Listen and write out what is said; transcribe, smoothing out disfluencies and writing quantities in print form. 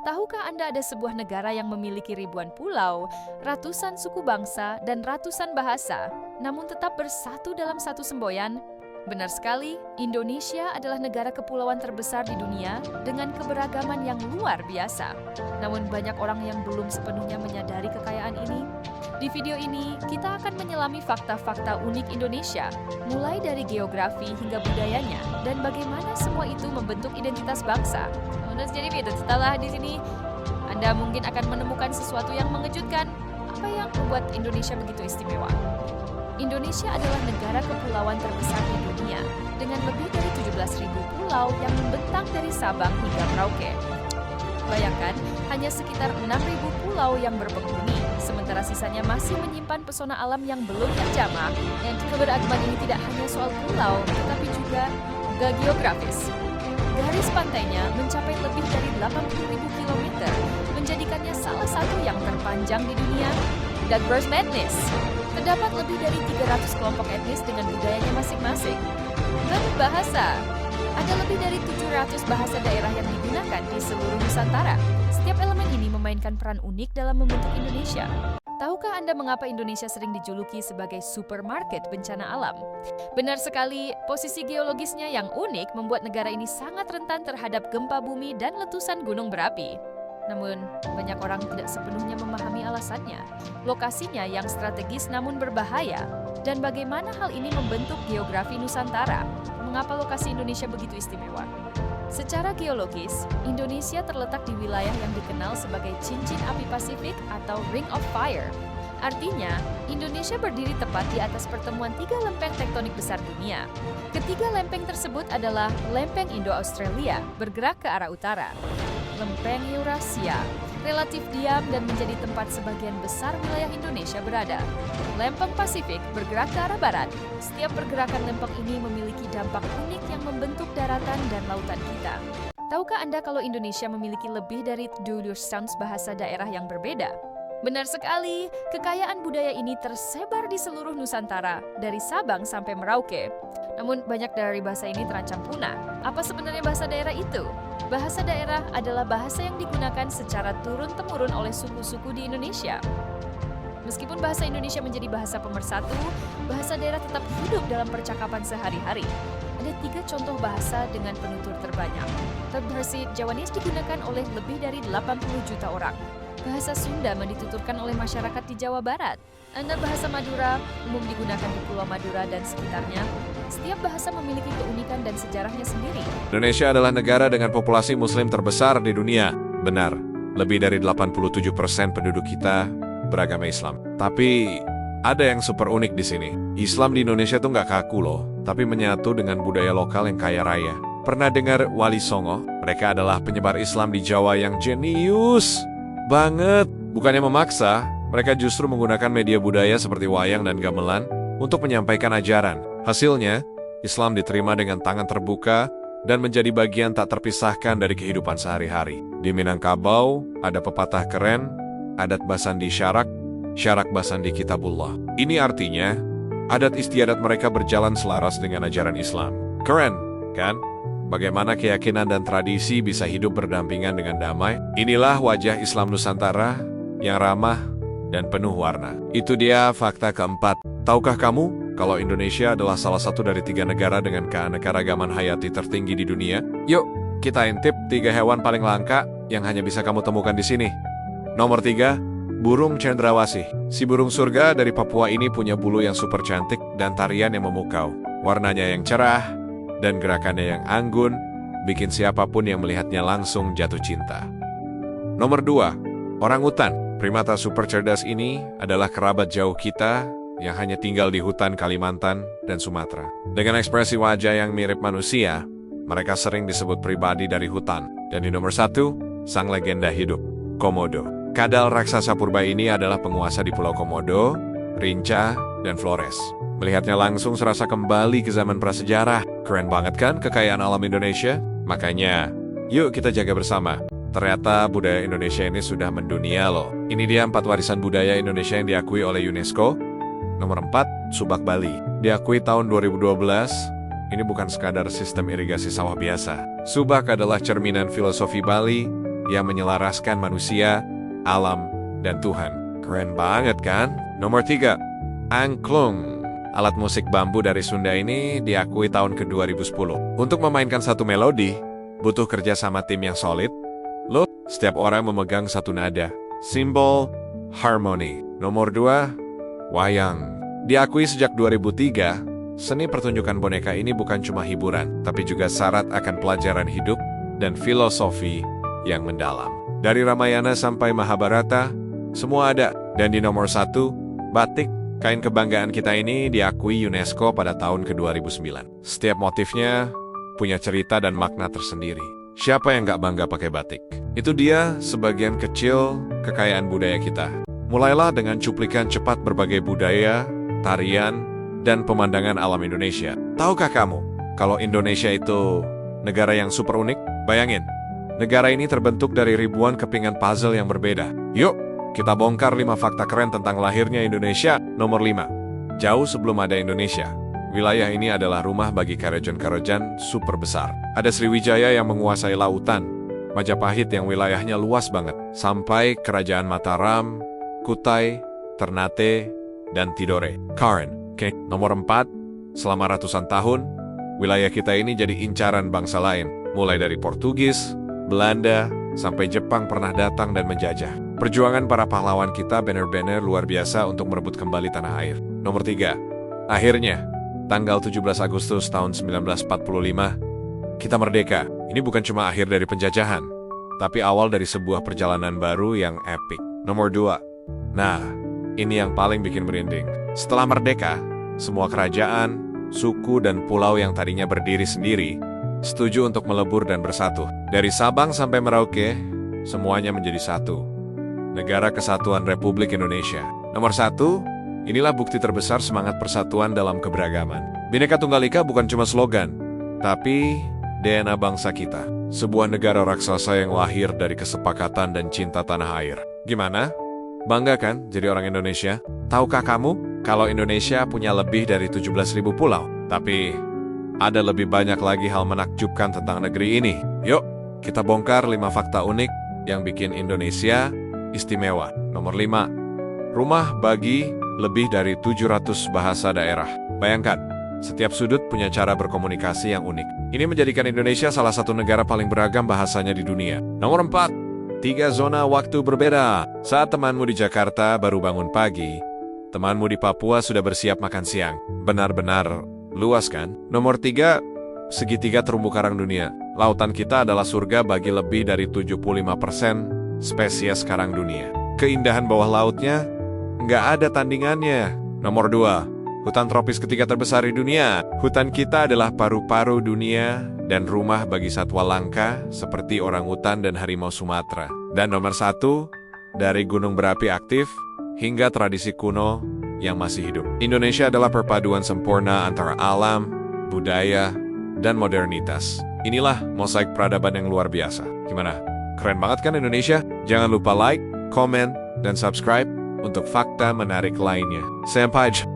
Tahukah Anda ada sebuah negara yang memiliki ribuan pulau, ratusan suku bangsa, dan ratusan bahasa, namun tetap bersatu dalam satu semboyan? Benar sekali, Indonesia adalah negara kepulauan terbesar di dunia dengan keberagaman yang luar biasa. Namun banyak orang yang belum sepenuhnya menyadari kekayaan ini. Di video ini, kita akan menyelami fakta-fakta unik Indonesia, mulai dari geografi hingga budayanya, dan bagaimana semua itu membentuk identitas bangsa. Jadi setelah di sini, Anda mungkin akan menemukan sesuatu yang mengejutkan. Apa yang membuat Indonesia begitu istimewa? Indonesia adalah negara kepulauan terbesar di dunia, dengan lebih dari 17.000 pulau yang membentang dari Sabang hingga Merauke. Bayangkan, hanya sekitar 6.000 pulau yang berpenghuni, sementara sisanya masih menyimpan pesona alam yang belum terjamah. Dan keberagaman ini tidak hanya soal pulau, tetapi juga geografis. Garis pantainya mencapai lebih dari 80.000 km, menjadikannya salah satu yang terpanjang di dunia. Diverse Madness. Terdapat lebih dari 300 kelompok etnis dengan budayanya masing-masing. Lalu bahasa. Ada lebih dari 700 bahasa daerah yang digunakan di seluruh Nusantara. Setiap elemen ini memainkan peran unik dalam membentuk Indonesia. Tahukah Anda mengapa Indonesia sering dijuluki sebagai supermarket bencana alam? Benar sekali, posisi geologisnya yang unik membuat negara ini sangat rentan terhadap gempa bumi dan letusan gunung berapi. Namun, banyak orang tidak sepenuhnya memahami alasannya. Lokasinya yang strategis namun berbahaya, dan bagaimana hal ini membentuk geografi Nusantara. Mengapa lokasi Indonesia begitu istimewa? Secara geologis, Indonesia terletak di wilayah yang dikenal sebagai cincin api Pasifik atau Ring of Fire. Artinya, Indonesia berdiri tepat di atas pertemuan 3 lempeng tektonik besar dunia. Ketiga lempeng tersebut adalah lempeng Indo-Australia, bergerak ke arah utara. Lempeng Eurasia, relatif diam dan menjadi tempat sebagian besar wilayah Indonesia berada. Lempeng Pasifik bergerak ke arah barat. Setiap pergerakan lempeng ini memiliki dampak unik yang membentuk daratan dan lautan kita. Tahukah Anda kalau Indonesia memiliki lebih dari 200 bahasa daerah yang berbeda? Benar sekali, kekayaan budaya ini tersebar di seluruh Nusantara, dari Sabang sampai Merauke. Namun banyak dari bahasa ini terancam punah. Apa sebenarnya bahasa daerah itu? Bahasa daerah adalah bahasa yang digunakan secara turun-temurun oleh suku-suku di Indonesia. Meskipun bahasa Indonesia menjadi bahasa pemersatu, bahasa daerah tetap hidup dalam percakapan sehari-hari. Ada 3 contoh bahasa dengan penutur terbanyak. Versi Javanese digunakan oleh lebih dari 80 juta orang. Bahasa Sunda dituturkan oleh masyarakat di Jawa Barat. Bahasa Madura umum digunakan di Pulau Madura dan sekitarnya. Setiap bahasa memiliki keunikan dan sejarahnya sendiri. Indonesia adalah negara dengan populasi muslim terbesar di dunia. Benar, lebih dari 87% penduduk kita beragama Islam. Tapi ada yang super unik di sini. Islam di Indonesia tuh nggak kaku loh, tapi menyatu dengan budaya lokal yang kaya raya. Pernah dengar Wali Songo? Mereka adalah penyebar Islam di Jawa yang jenius banget. Bukannya memaksa, mereka justru menggunakan media budaya seperti wayang dan gamelan untuk menyampaikan ajaran. Hasilnya, Islam diterima dengan tangan terbuka dan menjadi bagian tak terpisahkan dari kehidupan sehari-hari. Di Minangkabau, ada pepatah keren, adat basandi syarak, syarak basandi kitabullah. Ini artinya, adat istiadat mereka berjalan selaras dengan ajaran Islam. Keren, kan? Bagaimana keyakinan dan tradisi bisa hidup berdampingan dengan damai? Inilah wajah Islam Nusantara yang ramah dan penuh warna. Itu dia fakta keempat. Tahukah kamu kalau Indonesia adalah salah satu dari 3 negara dengan keanekaragaman hayati tertinggi di dunia? Yuk, kita intip 3 hewan paling langka yang hanya bisa kamu temukan di sini. Nomor 3, burung cendrawasih. Si burung surga dari Papua ini punya bulu yang super cantik dan tarian yang memukau. Warnanya yang cerah dan gerakannya yang anggun, bikin siapapun yang melihatnya langsung jatuh cinta. Nomor 2, orangutan. Primata super cerdas ini adalah kerabat jauh kita yang hanya tinggal di hutan Kalimantan dan Sumatera. Dengan ekspresi wajah yang mirip manusia, mereka sering disebut pribadi dari hutan. Dan di nomor 1, sang legenda hidup, Komodo. Kadal raksasa purba ini adalah penguasa di Pulau Komodo, Rinca, dan Flores. Melihatnya langsung serasa kembali ke zaman prasejarah. Keren banget kan kekayaan alam Indonesia? Makanya, yuk kita jaga bersama. Ternyata budaya Indonesia ini sudah mendunia loh. Ini dia 4 warisan budaya Indonesia yang diakui oleh UNESCO. Nomor 4, Subak Bali. Diakui tahun 2012, ini bukan sekadar sistem irigasi sawah biasa. Subak adalah cerminan filosofi Bali yang menyelaraskan manusia, alam, dan Tuhan. Keren banget kan? Nomor 3, angklung. Alat musik bambu dari Sunda ini diakui tahun ke-2010. Untuk memainkan satu melodi, butuh kerja sama tim yang solid. Loh, setiap orang memegang satu nada. Simbol harmoni. Nomor 2, wayang. Diakui sejak 2003, seni pertunjukan boneka ini bukan cuma hiburan, tapi juga syarat akan pelajaran hidup dan filosofi yang mendalam. Dari Ramayana sampai Mahabharata, semua ada. Dan di nomor 1, batik. Kain kebanggaan kita ini diakui UNESCO pada tahun ke-2009. Setiap motifnya punya cerita dan makna tersendiri. Siapa yang gak bangga pakai batik? Itu dia sebagian kecil kekayaan budaya kita. Mulailah dengan cuplikan cepat berbagai budaya, tarian, dan pemandangan alam Indonesia. Tahukah kamu, kalau Indonesia itu negara yang super unik? Bayangin, negara ini terbentuk dari ribuan kepingan puzzle yang berbeda. Yuk, kita bongkar 5 fakta keren tentang lahirnya Indonesia. Nomor 5. Jauh sebelum ada Indonesia, wilayah ini adalah rumah bagi karajan-karajan super besar. Ada Sriwijaya yang menguasai lautan, Majapahit yang wilayahnya luas banget, sampai Kerajaan Mataram, Kutai, Ternate, dan Tidore. Karen. Oke, nomor 4. Selama ratusan tahun, wilayah kita ini jadi incaran bangsa lain. Mulai dari Portugis, Belanda, sampai Jepang pernah datang dan menjajah. Perjuangan para pahlawan kita benar-benar luar biasa untuk merebut kembali tanah air. Nomor 3. Akhirnya, tanggal 17 Agustus tahun 1945, kita merdeka. Ini bukan cuma akhir dari penjajahan, tapi awal dari sebuah perjalanan baru yang epik. Nomor 2. Nah, ini yang paling bikin merinding. Setelah merdeka, semua kerajaan, suku, dan pulau yang tadinya berdiri sendiri setuju untuk melebur dan bersatu. Dari Sabang sampai Merauke, semuanya menjadi satu. Negara Kesatuan Republik Indonesia. Nomor 1, inilah bukti terbesar semangat persatuan dalam keberagaman. Bhinneka Tunggal Ika bukan cuma slogan, tapi DNA bangsa kita. Sebuah negara raksasa yang lahir dari kesepakatan dan cinta tanah air. Gimana? Bangga kan jadi orang Indonesia? Tahukah kamu kalau Indonesia punya lebih dari 17.000 pulau? Tapi ada lebih banyak lagi hal menakjubkan tentang negeri ini. Yuk, kita bongkar 5 fakta unik yang bikin Indonesia istimewa. Nomor 5. Rumah bagi lebih dari 700 bahasa daerah. Bayangkan, setiap sudut punya cara berkomunikasi yang unik. Ini menjadikan Indonesia salah satu negara paling beragam bahasanya di dunia. Nomor 4. 3 zona waktu berbeda. Saat temanmu di Jakarta baru bangun pagi, temanmu di Papua sudah bersiap makan siang. Benar-benar luas kan? Nomor 3. Segitiga terumbu karang dunia. Lautan kita adalah surga bagi lebih dari 75% spesies karang dunia. Keindahan bawah lautnya nggak ada tandingannya. Nomor 2. Hutan tropis ketiga terbesar di dunia. Hutan kita adalah paru-paru dunia dan rumah bagi satwa langka seperti orangutan dan harimau Sumatera. Dan nomor 1, dari gunung berapi aktif hingga tradisi kuno yang masih hidup. Indonesia adalah perpaduan sempurna antara alam, budaya, dan modernitas. Inilah mosaik peradaban yang luar biasa. Gimana? Keren banget kan Indonesia? Jangan lupa like, komen, dan subscribe untuk fakta menarik lainnya. Sampai jumpa.